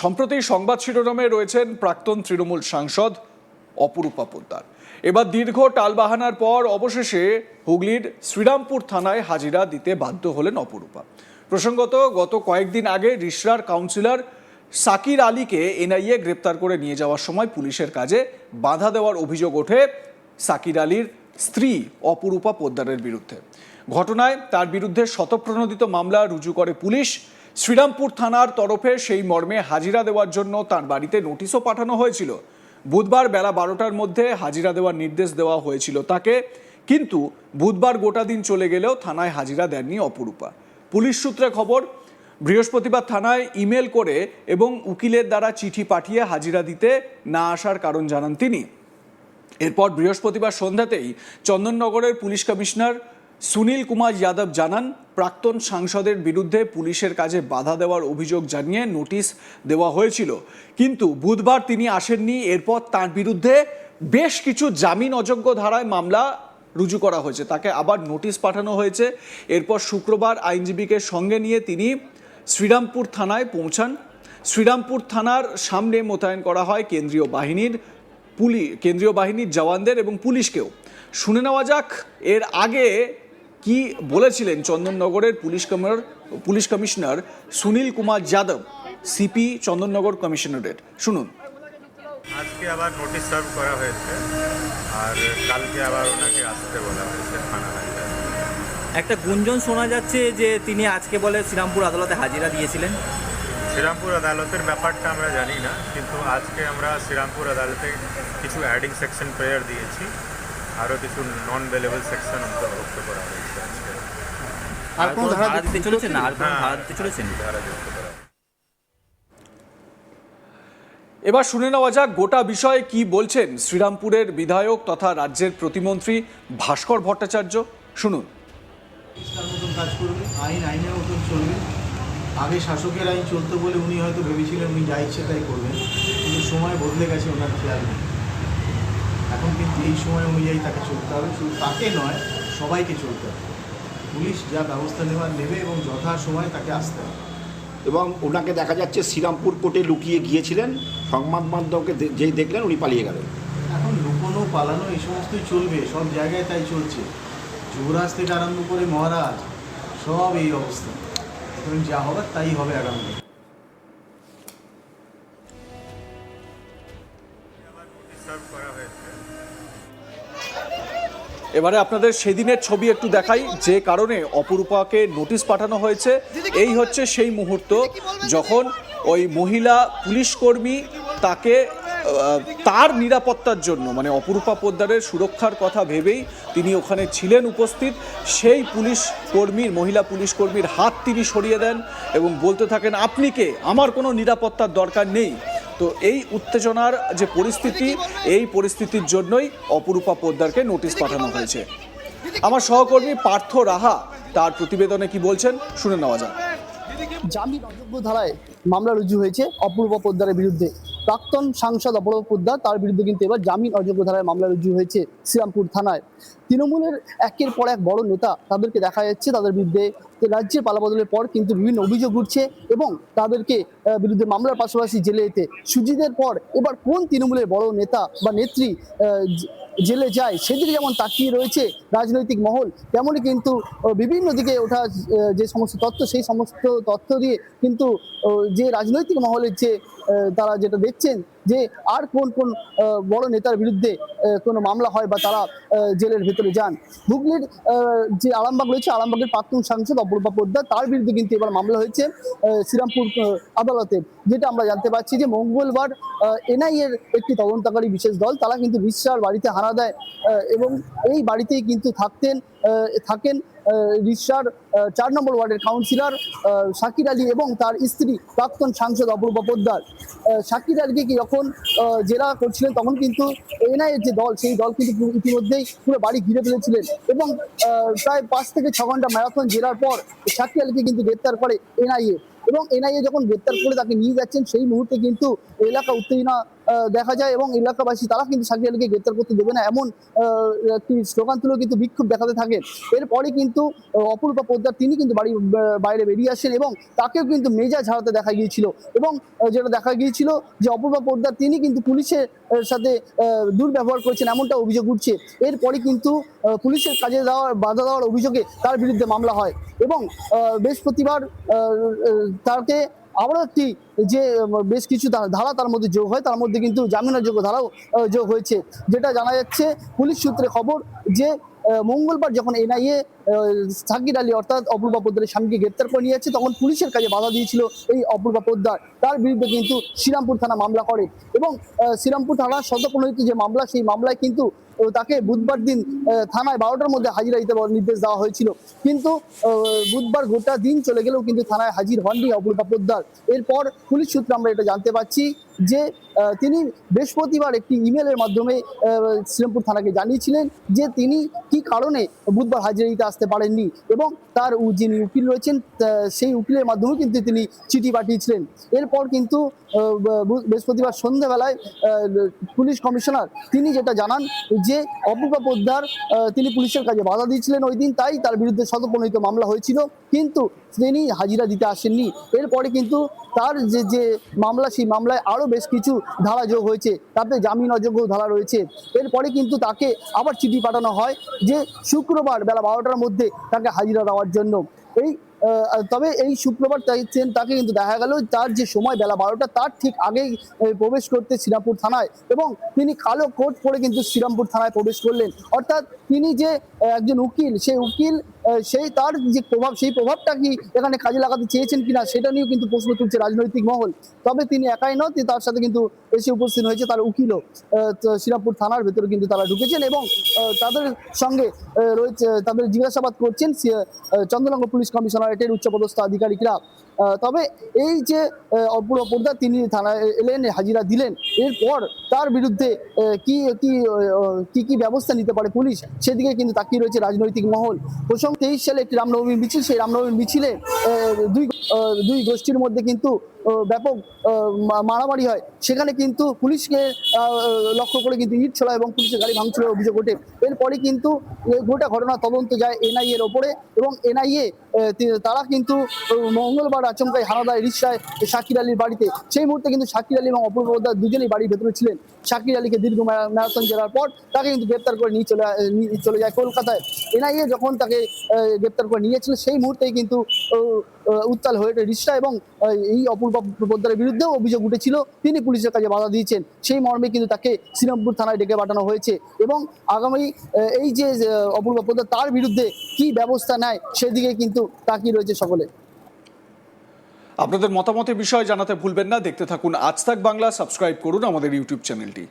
সম্প্রতি সংবাদ শিরোনামে রয়েছেন প্রাক্তন তৃণমূল সাংসদ অপরূপা পোদ্দার। এবার দীর্ঘ টালবাহানার পর অবশেষে হুগলির শ্রীরামপুর থানায় হাজিরা দিতে বাধ্য হলেন অপরূপা। প্রসঙ্গত, গত কয়েকদিন আগে রিষড়ার কাউন্সিলর সাকির আলীকে এনআইএ গ্রেপ্তার করে নিয়ে যাওয়ার সময় পুলিশের কাজে বাধা দেওয়ার অভিযোগ ওঠে সাকির আলীর স্ত্রী অপরূপা পোদ্দারের বিরুদ্ধে। ঘটনায় তার বিরুদ্ধে শতপ্রণোদিত মামলা রুজু করে পুলিশ। শ্রীরামপুর থানার তরফে সেই মর্মে হাজিরা দেওয়ার জন্য তার বাড়িতে নোটিশও পাঠানো হয়েছিল। বুধবার বেলা 12টার মধ্যে হাজিরা দেওয়ার নির্দেশ দেওয়া হয়েছিল তাকে, কিন্তু বুধবার গোটা দিন চলে গেলেও থানায় হাজিরা দেননি অপরূপা। পুলিশ সূত্রে খবর, বৃহস্পতিবার থানায় ইমেল করে এবং উকিলের দ্বারা চিঠি পাঠিয়ে হাজিরা দিতে না আসার কারণ জানান তিনি। এরপর বৃহস্পতিবার সন্ধ্যাতেই চন্দননগরের পুলিশ কমিশনার সুনীল কুমার যাদব জানান, প্রাক্তন সাংসদের বিরুদ্ধে পুলিশের কাজে বাধা দেওয়ার অভিযোগ জানিয়ে নোটিশ দেওয়া হয়েছিল, কিন্তু বুধবার তিনি আসেননি। এরপর তার বিরুদ্ধে বেশ কিছু জামিন অযোগ্য ধারায় মামলা রুজু করা হয়েছে, তাকে আবার নোটিশ পাঠানো হয়েছে। এরপর শুক্রবার আইনজীবীকে সঙ্গে নিয়ে তিনি শ্রীরামপুর থানায় পৌঁছান। শ্রীরামপুর থানার সামনে মোতায়েন করা হয় কেন্দ্রীয় বাহিনীর জওয়ানদের এবং পুলিশকেও। শুনে নেওয়া যাক এর আগে কি বলেছিলেন চন্দননগরের police commissioner Sunil Kumar Yadav, CP Chandannagar commissionerate. শুনুন। আজকে আবার নোটিশ সার্ভ করা হয়েছে আর কালকে আবার ওনাকে আসতে বলা হয়েছে থানায়। একটা গুঞ্জন শোনা যাচ্ছে যে তিনি আজকে বলে শ্রীরামপুর আদালতে হাজিরা দিয়েছিলেন। শ্রীরামপুর আদালতের ব্যাপারটা আমরা জানি না, কিন্তু আজকে আমরা শ্রীরামপুর আদালতে কিছু অ্যাডিং সেকশন প্রেয়ার দিয়েছি, আরও কিছু নন বেলেবল সেকশন অন্তর্ভুক্ত করা হয়েছে আজকে। আর কোন ধারা দিতে চলেছেন? আর কোন ধারা দিতে চলেছেন? ধারা যুক্ত করা। এবার শুনে নেওয়া যাক গোটা বিষয়ে কি বলছেন শ্রীরামপুরের বিধায়ক তথা রাজ্যের প্রতিমন্ত্রী ভাস্কর ভট্টাচার্য। শুনুন। মতন কাজ করবে, আইনের মতন চলবে। আগে শাসকের আইন চলতো বলে উনি হয়তো ভেবেছিলেন উনি যা ইচ্ছে তাই করবেন, কিন্তু সময় বদলে গেছে, ওনার খেয়াল নেই। এখন কিন্তু এই সময় অনুযায়ী তাকে চলতে হবে, শুধু তাকে নয় সবাইকে চলতে হবে। পুলিশ যা ব্যবস্থা নেবে এবং যথা সময় তাকে আসতে হবে। এবং ওনাকে দেখা যাচ্ছে শ্রীরামপুর কোর্টে লুকিয়ে গিয়েছিলেন, সংবাদ মাধ্যমকে যেই দেখলেন উনি পালিয়ে গেলেন। এখন লুকোনো পালানো এই সমস্তই চলবে, সব জায়গায় তাই চলছে। যুবরাজ থেকে আরম্ভ করে মহারাজ সব এই অবস্থা। এখন যা হবে তাই হবে আগামী। এবারে আপনাদের সেদিনের ছবি একটু দেখাই, যে কারণে অপরূপাকে নোটিশ পাঠানো হয়েছে। এই হচ্ছে সেই মুহূর্ত যখন ওই মহিলা পুলিশ কর্মী তাকে তার নিরাপত্তার জন্য, মানে অপরূপা পোদ্দারের সুরক্ষার কথা ভেবেই তিনি ওখানে ছিলেন উপস্থিত। সেই মহিলা পুলিশ কর্মীর হাত তিনি সরিয়ে দেন এবং বলতে থাকেন, আপনি কে? আমার কোনো নিরাপত্তার দরকার নেই। তো এই উত্তেজনার যে পরিস্থিতি, এই পরিস্থিতির জন্যই অপরূপা পোদ্দারকে নোটিশ পাঠানো হয়েছে। আমার সহকর্মী পার্থ রাহা তার প্রতিবেদনে কি বলছেন শুনে নেওয়া যাক। জামিন অযোগ্য ধারায় মামলা রুজু হয়েছে অপূর্ব পোদ্দারের বিরুদ্ধে। প্রাক্তন সাংসদ অপূর্ব পোদ্দার, তার বিরুদ্ধে কিন্তু এবার জামিন অযোগ্য ধারায় মামলা রুজু হয়েছে শ্রীরামপুর থানায়। তৃণমূলের একের পর এক বড় নেতা, তাদেরকে দেখা যাচ্ছে তাদের বিরুদ্ধে রাজ্যের পালাবদলের পর কিন্তু বিভিন্ন অভিযোগ উঠছে এবং তাদেরকে বিরুদ্ধে মামলার পাশাপাশি জেলে যেতে সুজিতের পর এবার কোন তৃণমূলের বড় নেতা বা নেত্রী জেলে যায় সেদিকে যেমন তাকিয়ে রয়েছে রাজনৈতিক মহল, তেমনই কিন্তু বিভিন্ন দিকে ওঠা যে সমস্ত তথ্য, সেই সমস্ত তথ্য দিয়ে কিন্তু যে রাজনৈতিক মহলের যে তারা যেটা দেখছেন যে আর কোন কোন বড় নেতার বিরুদ্ধে কোনো মামলা হয় বা তারা জেলের ভেতরে যান। হুগলির যে আরামবাগ রয়েছে, আরামবাগের প্রাক্তন সাংসদ অপূর্বা পোদ্দার, তার বিরুদ্ধে কিন্তু এবার মামলা হয়েছে শ্রীরামপুর আদালতে। যেটা আমরা জানতে পারছি যে মঙ্গলবার এনআইএর একটি তদন্তকারী বিশেষ দল তারা কিন্তু রিষড়ার বাড়িতে হানা দেয় এবং এই বাড়িতেই কিন্তু থাকেন রিষড়ার 4 নম্বর ওয়ার্ডের কাউন্সিলর সাকির আলী এবং তার স্ত্রী প্রাক্তন সাংসদ অপূর্বা পোদ্দার। সাকির আলীকে যখন জেরা করছিলেন তখন কিন্তু এনআইএর যে দল, সেই দল কিন্তু ইতিমধ্যেই পুরো বাড়ি ঘিরে ফেলেছিলেন এবং প্রায় 5 থেকে 6 ঘন্টা ম্যারাথন জেরার পর সাকির আলীকে কিন্তু গ্রেপ্তার করে এনআইএ। এবং এনআইএ যখন গ্রেপ্তার করে তাকে নিয়ে যাচ্ছেন, সেই মুহূর্তে কিন্তু এলাকা উত্তেজনা দেখা যায় এবং এলাকাবাসী তারা কিন্তু শাকির আলীকে গ্রেপ্তার করতে দেবে না এমন একটি স্লোগান তুলেও কিন্তু বিক্ষোভ দেখাতে থাকে। এরপরে কিন্তু অপরূপা পোদ্দার তিনি কিন্তু বাড়ির বাইরে বেরিয়ে আসেন এবং তাকেও কিন্তু মেজাজ হারাতে দেখা গিয়েছিল এবং যেটা দেখা গিয়েছিল যে অপূর্বা পোদ্দার তিনি কিন্তু পুলিশের সাথে দুর্ব্যবহার করেছেন এমনটা অভিযোগ উঠছে। এরপরে কিন্তু পুলিশের কাজে বাধা দেওয়ার অভিযোগে তার বিরুদ্ধে মামলা হয় এবং বৃহস্পতিবার তাকে আবারও একটি যে বেশ কিছু ধারা তার মধ্যে যোগ হয়, তার মধ্যে কিন্তু জামিনযোগ্য ধারাও যোগ হয়েছে। যেটা জানা যাচ্ছে পুলিশ সূত্রে খবর যে মঙ্গলবার যখন এনআইএ শাকির আলী অর্থাৎ অপূর্বা পোদ্দারের স্বামীকে গ্রেপ্তার করে নিয়ে যাচ্ছে তখন পুলিশের কাজে বাধা দিয়েছিল এই অপূর্বা পোদ্দার। তার বিরুদ্ধে কিন্তু শ্রীরামপুর থানা মামলা করে এবং শ্রীরামপুর থানার শতপ্রণোদিত যে মামলা, সেই মামলায় কিন্তু তাকে বুধবার দিন থানায় 12টার মধ্যে হাজিরা দিতে নির্দেশ দেওয়া হয়েছিল। কিন্তু বুধবার গোটা দিন চলে গেলেও কিন্তু থানায় হাজির হননি অপূর্বা পোদ্দার। এরপর পুলিশ সূত্রে আমরা এটা জানতে পারছি যে তিনি বৃহস্পতিবার একটি ইমেলের মাধ্যমে শ্রীরামপুর থানাকে জানিয়েছিলেন যে তিনি কি কারণে বুধবার হাজিরা দিতে আসতে পারেননি এবং তার যিনি উকিল রয়েছেন সেই উকিলের মাধ্যমেও কিন্তু তিনি চিঠি পাঠিয়েছিলেন। এরপর কিন্তু বৃহস্পতিবার সন্ধ্যাবেলায় পুলিশ কমিশনার তিনি যেটা জানান যে অপূর্বা পোদ্দার তিনি পুলিশের কাজে বাধা দিয়েছিলেন ওই দিন, তাই তার বিরুদ্ধে শতপ্রণোদিত মামলা হয়েছিল, কিন্তু তিনি হাজিরা দিতে আসেননি। এরপরে কিন্তু তার যে মামলা, সেই মামলায় আরও বেশ কিছু ধারা যোগ হয়েছে, তাতে জামিন অযোগ্য ধারা রয়েছে। এরপরে কিন্তু তাকে আবার চিঠি পাঠানো হয় যে শুক্রবার বেলা 12টার মধ্যে তাকে হাজিরা দেওয়ার জন্য। তবে এই শুক্রবার তাকে কিন্তু দেখা গেল তার যে সময় বেলা 12টা তার ঠিক আগেই প্রবেশ করতে শ্রীরামপুর থানায় এবং তিনি কালো কোট পরে কিন্তু শ্রীরামপুর থানায় প্রবেশ করলেন। অর্থাৎ তিনি যে একজন উকিল, সেই উকিল সেই তার যে প্রভাব, সেই প্রভাবটা কি এখানে কাজে লাগাতে চেয়েছেন কিনা সেটা নিয়েও কিন্তু প্রশ্ন তুলছে রাজনৈতিক মহল। তবে তিনি একাই নন, তার সাথে কিন্তু এসে উপস্থিত হয়েছে তার উকিলও। শ্রীরামপুর থানার ভেতরে কিন্তু তারা ঢুকেছেন এবং তাদের সঙ্গে রয়েছে, তাদের জিজ্ঞাসাবাদ করছেন চন্দ্রনগর পুলিশ কমিশনারেটের উচ্চপদস্থ আধিকারিকরা। তবে এই যে অপূর্বা পোদ্দার তিনি থানায় এলেন, হাজিরা দিলেন, এরপর তার বিরুদ্ধে কি কি ব্যবস্থা নিতে পারে পুলিশ সেদিকে কিন্তু তাকিয়ে রয়েছে রাজনৈতিক মহল। 23 সালে একটি রামনবমী মিছিল, সেই রামনবমী মিছিলে দুই গোষ্ঠীর মধ্যে কিন্তু ব্যাপক মারামারি হয়। সেখানে কিন্তু পুলিশকে লক্ষ্য করে কিন্তু ইট ছোড়া এবং পুলিশের গাড়ি ভাঙচুরের অভিযোগ ওঠে। এরপরে কিন্তু গোটা ঘটনা তদন্ত যায় এনআইএ এর ওপরে এবং এনআইএ তারা কিন্তু মঙ্গলবার আচমকাই হানা দেয় রিকশায় শাকির আলীর বাড়িতে। সেই মুহূর্তে কিন্তু শাকির আলী এবং অপূর্বা পোদ্দার দুজনেই বাড়ির ভেতরে ছিলেন। শাকির আলীকে দীর্ঘ ম্যারাথন জেলার পর তাকে কিন্তু গ্রেপ্তার করে নিয়ে চলে যায় কলকাতায়। এনআইএ যখন তাকে গ্রেপ্তার করে নিয়েছিল সেই মুহূর্তেই কিন্তু উত্তাল হয়ে ওঠে রিকশা এবং এই অপূর্বা পোদ্দারের বিরুদ্ধেও অভিযোগ উঠেছিল তিনি পুলিশের কাজে বাধা দিয়েছেন। সেই মর্মে কিন্তু তাকে শ্রীরামপুর থানায় ডেকে পাঠানো হয়েছে এবং আগামী এই যে অপূর্বা পোদ্দার তার বিরুদ্ধে কি ব্যবস্থা নেয় সেদিকে কিন্তু তাকিয়ে রয়েছে সকলে। আপনাদের মতামতের বিষয়ে জানাতে ভুলবেন না। দেখতে থাকুন আজ তাক বাংলা, সাবস্ক্রাইব করুন আমাদের ইউটিউব চ্যানেলটি।